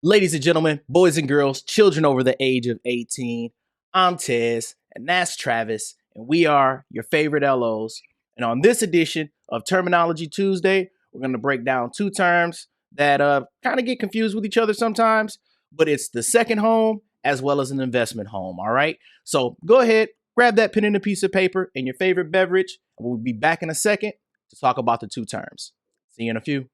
Ladies and gentlemen, boys and girls, children over the age of 18, I'm Tez, and that's Travis, and we are your favorite LOs. And on this edition of Terminology Tuesday, we're going to break down two terms that kind of get confused with each other sometimes, but it's the second home as well as an investment home, all right? So go ahead, grab that pen and a piece of paper and your favorite beverage, and we'll be back in a second to talk about the two terms. See you in a few.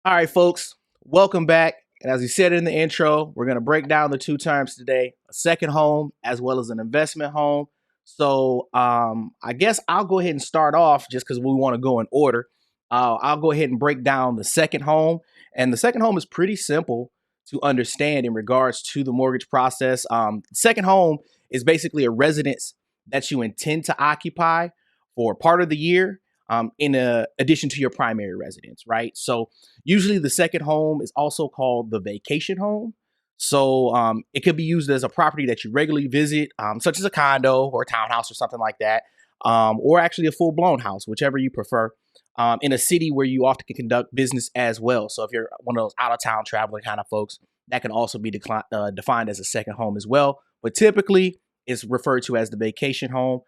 All right, folks, welcome back. And as we said in the intro, we're going to break down the two terms today, a second home as well as an investment home. So I guess I'll go ahead and start off just because we want to go in order. I'll go ahead and break down the second home. And the second home is pretty simple to understand in regards to the mortgage process. Second home is basically a residence that you intend to occupy for part of the year in addition to your primary residence, right? So usually the second home is also called the vacation home. So it could be used as a property that you regularly visit, such as a condo or a townhouse or something like that, or actually a full-blown house, whichever you prefer, in a city where you often can conduct business as well. So if you're one of those out-of-town traveling kind of folks, that can also be defined as a second home as well. But typically, it's referred to as the vacation home.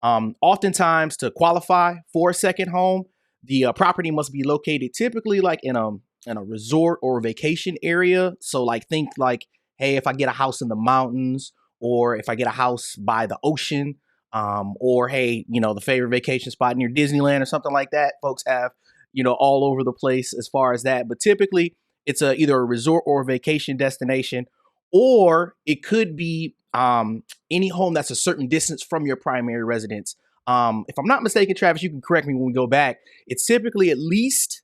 Oftentimes, to qualify for a second home, the property must be located typically like in a resort or a vacation area. So like think like, hey, if I get a house in the mountains, or if I get a house by the ocean, or hey, the favorite vacation spot near Disneyland or something like that. Folks have, all over the place as far as that. But typically, it's either a resort or a vacation destination, or it could be any home that's a certain distance from your primary residence. If I'm not mistaken, Travis, you can correct me when we go back. It's typically at least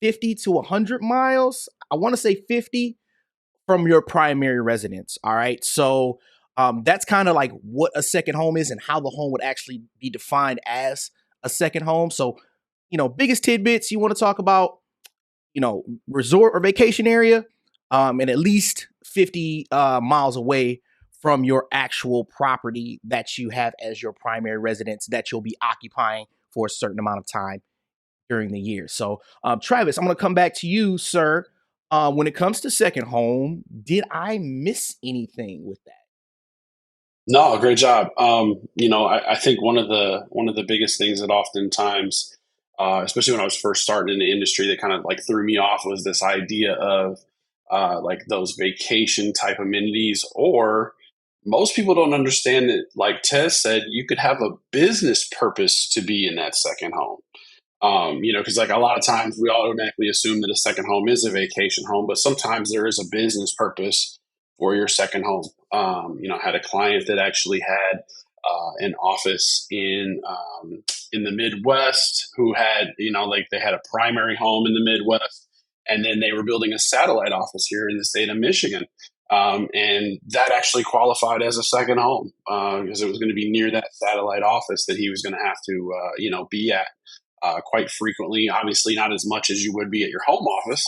50 to 100 miles. I want to say 50 from your primary residence. All right. So that's kind of like what a second home is and how the home would actually be defined as a second home. So, biggest tidbits you want to talk about, resort or vacation area, and at least 50 miles away from your actual property that you have as your primary residence that you'll be occupying for a certain amount of time during the year. So, Travis, I'm going to come back to you, sir. When it comes to second home, did I miss anything with that? No, great job. I think one of the biggest things that oftentimes, especially when I was first starting in the industry, that kind of like threw me off was this idea of like those vacation type amenities. Or most people don't understand that, like Tess said, you could have a business purpose to be in that second home. Because like a lot of times we automatically assume that a second home is a vacation home, but sometimes there is a business purpose for your second home. I had a client that actually had an office in the Midwest who had, like they had a primary home in the Midwest, and then they were building a satellite office here in the state of Michigan. And that actually qualified as a second home because it was going to be near that satellite office that he was going to have to, be at quite frequently. Obviously, not as much as you would be at your home office.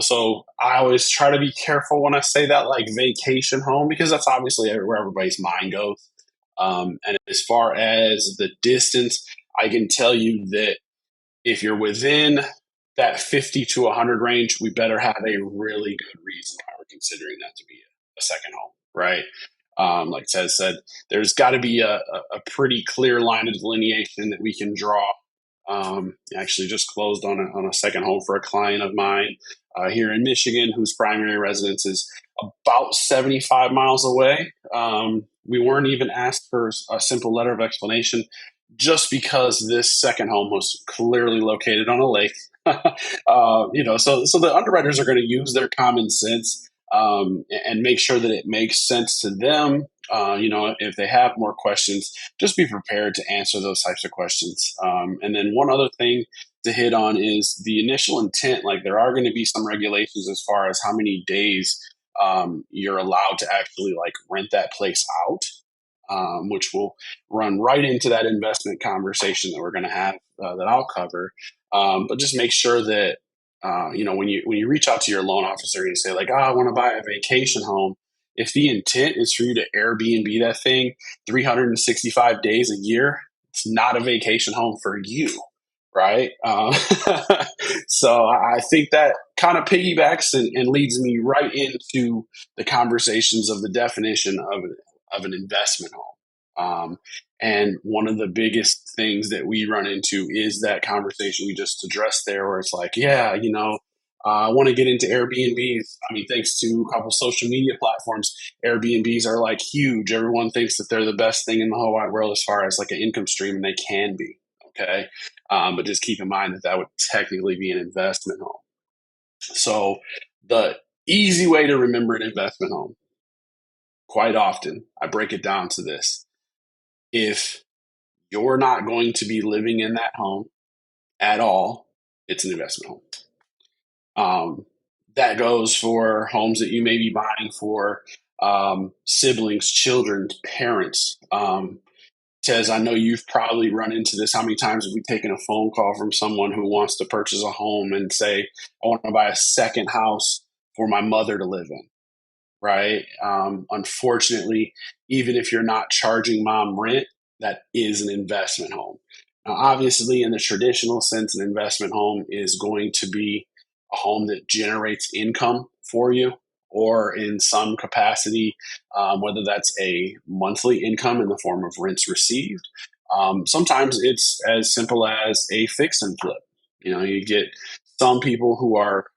So I always try to be careful when I say that, like vacation home, because that's obviously where everybody's mind goes. And as far as the distance, I can tell you that if you're within that 50 to 100 range, we better have a really good reason why we're considering that to be a second home, right? Like Ted said, there's got to be a pretty clear line of delineation that we can draw. Actually just closed on a second home for a client of mine here in Michigan, whose primary residence is about 75 miles away. We weren't even asked for a simple letter of explanation, just because this second home was clearly located on a lake. So the underwriters are going to use their common sense and make sure that it makes sense to them. If they have more questions, just be prepared to answer those types of questions. And then one other thing to hit on is the initial intent. Like there are going to be some regulations as far as how many days you're allowed to actually like rent that place out, which will run right into that investment conversation that we're going to have that I'll cover. But just make sure that when you reach out to your loan officer and you say like, I want to buy a vacation home, If the intent is for you to Airbnb that thing 365 days a year, it's not a vacation home for you, right? So I think that kind of piggybacks and leads me right into the conversations of the definition of an investment home. And one of the biggest things that we run into is that conversation we just addressed there, where it's like, yeah, I want to get into Airbnbs. I mean, thanks to a couple social media platforms, Airbnbs are like huge. Everyone thinks that they're the best thing in the whole wide world as far as like an income stream, and they can be. Okay. But just keep in mind that that would technically be an investment home. So the easy way to remember an investment home, quite often, I break it down to this. If you're not going to be living in that home at all, it's an investment home. That goes for homes that you may be buying for siblings, children, parents. Tez, I know you've probably run into this. How many times have we taken a phone call from someone who wants to purchase a home and say, I want to buy a second house for my mother to live in? Right? Unfortunately, even if you're not charging mom rent, that is an investment home. Now, obviously, in the traditional sense, an investment home is going to be a home that generates income for you, or in some capacity, whether that's a monthly income in the form of rents received. Sometimes it's as simple as a fix and flip. You get some people who are,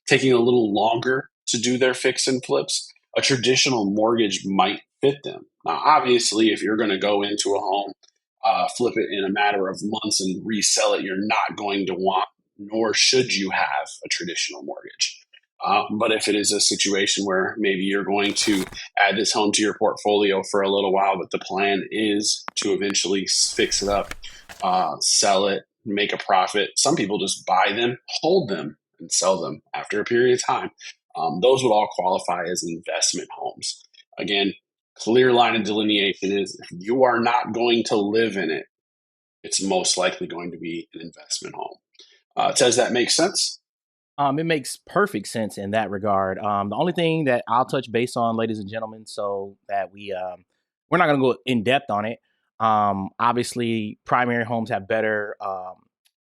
taking a little longer to do their fix and flips. A traditional mortgage might fit them. Now, obviously, if you're going to go into a home, flip it in a matter of months and resell it, you're not going to want, nor should you have a traditional mortgage. But if it is a situation where maybe you're going to add this home to your portfolio for a little while, but the plan is to eventually fix it up, sell it, make a profit. Some people just buy them, hold them, and sell them after a period of time. Those would all qualify as investment homes. Again, clear line of delineation is if you are not going to live in it, it's most likely going to be an investment home. Does that make sense? It makes perfect sense in that regard. The only thing that I'll touch base on, ladies and gentlemen, so that we're not going to go in depth on it. Obviously, primary homes have better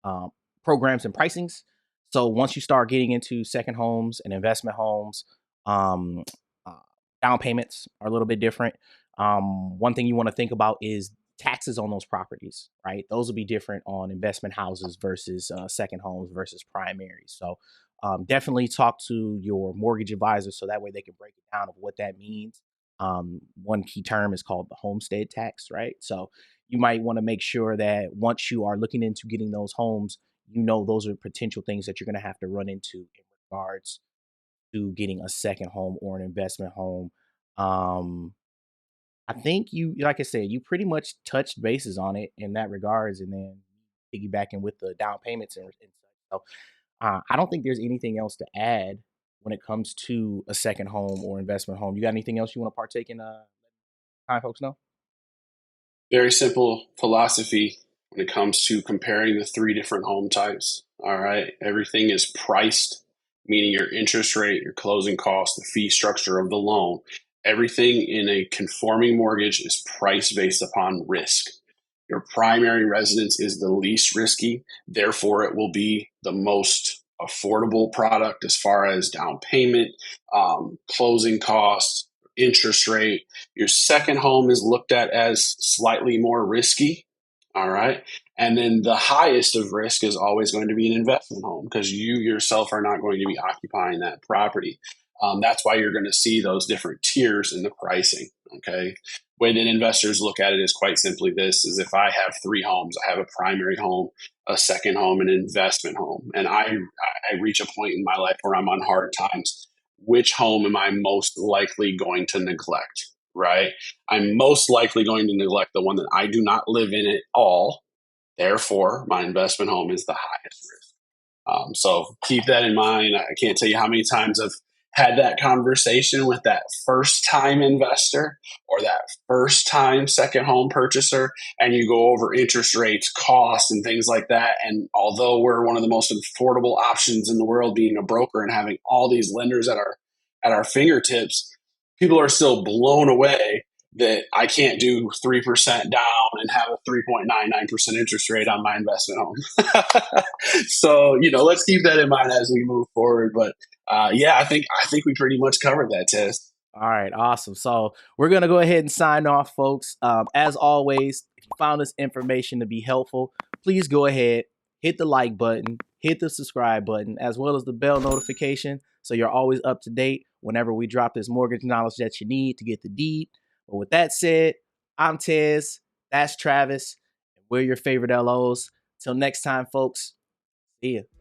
um, programs and pricings. So once you start getting into second homes and investment homes, um, uh, down payments are a little bit different. One thing you want to think about is taxes on those properties, right? Those will be different on investment houses versus second homes versus primaries. So definitely talk to your mortgage advisor so that way they can break it down of what that means. One key term is called the homestead tax, right? So you might want to make sure that once you are looking into getting those homes, those are potential things that you're going to have to run into in regards to getting a second home or an investment home. Um, I think like I said, you pretty much touched bases on it in that regards, and then piggybacking with the down payments and such. So I don't think there's anything else to add when it comes to a second home or investment home. You got anything else you want to partake in? Time, folks know. Very simple philosophy when it comes to comparing the three different home types. All right. Everything is priced, meaning your interest rate, your closing cost, the fee structure of the loan. Everything in a conforming mortgage is priced based upon risk. Your primary residence is the least risky, therefore, it will be the most affordable product as far as down payment, closing costs, interest rate. Your second home is looked at as slightly more risky. All right. And then the highest of risk is always going to be an investment home because you yourself are not going to be occupying that property. That's why you're going to see those different tiers in the pricing. Okay. Way that investors look at it is quite simply this is if I have three homes, I have a primary home, a second home, and an investment home. And I reach a point in my life where I'm on hard times. Which home am I most likely going to neglect? Right? I'm most likely going to neglect the one that I do not live in at all. Therefore, my investment home is the highest risk. So keep that in mind. I can't tell you how many times I've had that conversation with that first time investor or that first time second home purchaser, and you go over interest rates, costs, and things like that. And although we're one of the most affordable options in the world, being a broker and having all these lenders at our at our fingertips, people are still blown away that I can't do 3% down and have a 3.99% interest rate on my investment home. So, let's keep that in mind as we move forward. But yeah, I think we pretty much covered that, Tess. All right, awesome. So we're gonna go ahead and sign off, folks. As always, if you found this information to be helpful, please go ahead, hit the like button, hit the subscribe button, as well as the bell notification, so you're always up to date whenever we drop this mortgage knowledge that you need to get the deed. But with that said, I'm Tez, that's Travis, and we're your favorite LOs. Till next time, folks. See ya.